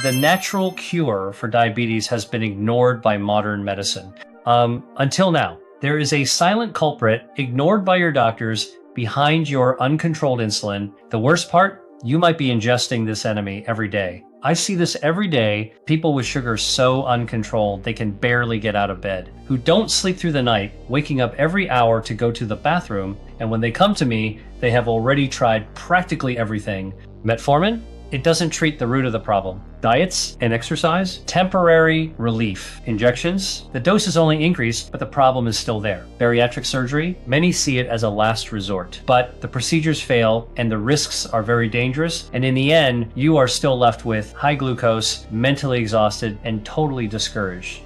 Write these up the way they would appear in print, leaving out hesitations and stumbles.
The natural cure for diabetes has been ignored by modern medicine. Until now, there is a silent culprit ignored by your doctors behind your uncontrolled insulin. The worst part, you might be ingesting this enemy every day. I see this every day, people with sugar so uncontrolled they can barely get out of bed, who don't sleep through the night, waking up every hour to go to the bathroom, and when they come to me, they have already tried practically everything. Metformin? It doesn't treat the root of the problem. Diets and exercise, temporary relief. Injections, the dose is only increased, but the problem is still there. Bariatric surgery, many see it as a last resort, but the procedures fail and the risks are very dangerous. And in the end, you are still left with high glucose, mentally exhausted, and totally discouraged.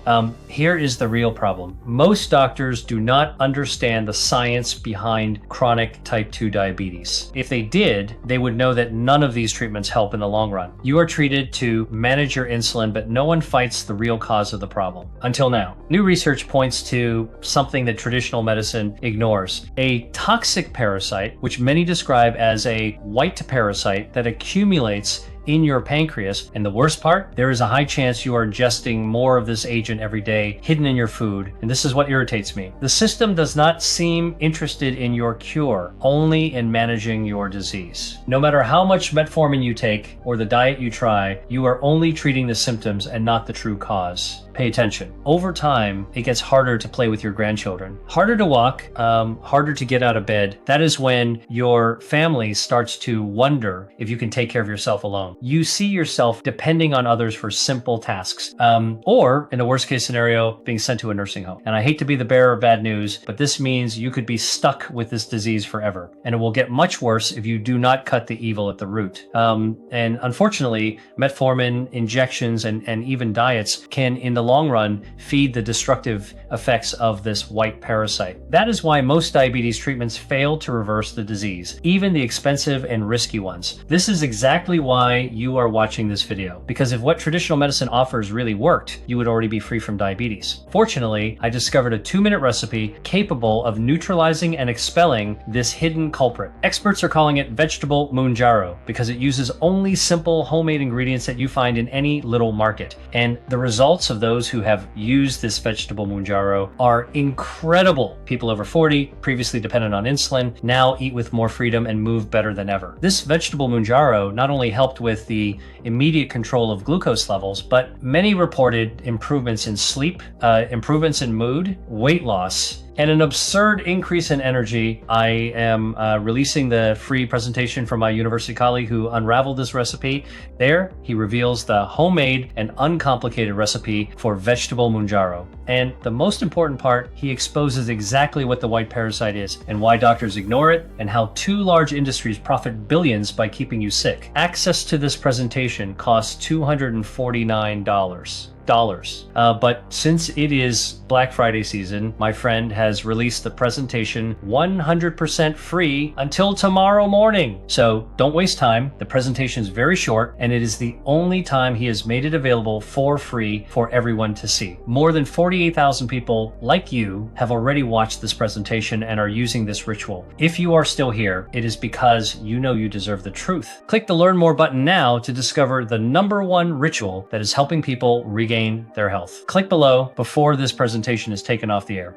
Here is the real problem. Most doctors do not understand the science behind chronic type 2 diabetes. If they did, they would know that none of these treatments help in the long run. You are treated to manage your insulin, but no one fights the real cause of the problem. Until now. New research points to something that traditional medicine ignores. A toxic parasite, which many describe as a white parasite that accumulates in your pancreas. And the worst part, there is a high chance you are ingesting more of this agent every day, hidden in your food. And this is what irritates me. The system does not seem interested in your cure, only in managing your disease. No matter how much metformin you take or the diet you try, you are only treating the symptoms and not the true cause. Pay attention. Over time, it gets harder to play with your grandchildren. Harder to walk, harder to get out of bed. That is when your family starts to wonder if you can take care of yourself alone. You see yourself depending on others for simple tasks, or in the worst case scenario, being sent to a nursing home. And I hate to be the bearer of bad news, but this means you could be stuck with this disease forever. And it will get much worse if you do not cut the evil at the root. And unfortunately, metformin injections and even diets can, in the long run, feed the destructive effects of this white parasite. That is why most diabetes treatments fail to reverse the disease, even the expensive and risky ones. This is exactly why you are watching this video, because if what traditional medicine offers really worked, you would already be free from diabetes. Fortunately, I discovered a 2-minute recipe capable of neutralizing and expelling this hidden culprit. Experts are calling it vegetable Mounjaro because it uses only simple homemade ingredients that you find in any little market. And the results of those who have used this vegetable Mounjaro are incredible. People over 40, previously dependent on insulin, now eat with more freedom and move better than ever. This vegetable Mounjaro not only helped with the immediate control of glucose levels, but many reported improvements in sleep, improvements in mood, weight loss, and an absurd increase in energy. I am releasing the free presentation from my university colleague who unraveled this recipe. There, he reveals the homemade and uncomplicated recipe for vegetable Mounjaro. And the most important part, he exposes exactly what the white parasite is and why doctors ignore it, and how 2 large industries profit billions by keeping you sick. Access to this presentation costs $249. But since it is Black Friday season, my friend has released the presentation 100% free until tomorrow morning. So don't waste time. The presentation is very short, and it is the only time he has made it available for free for everyone to see. More than 48,000 people like you have already watched this presentation and are using this ritual. If you are still here, it is because you know you deserve the truth. Click the Learn More button now to discover the #1 ritual that is helping people regain their health. Click below before this presentation is taken off the air.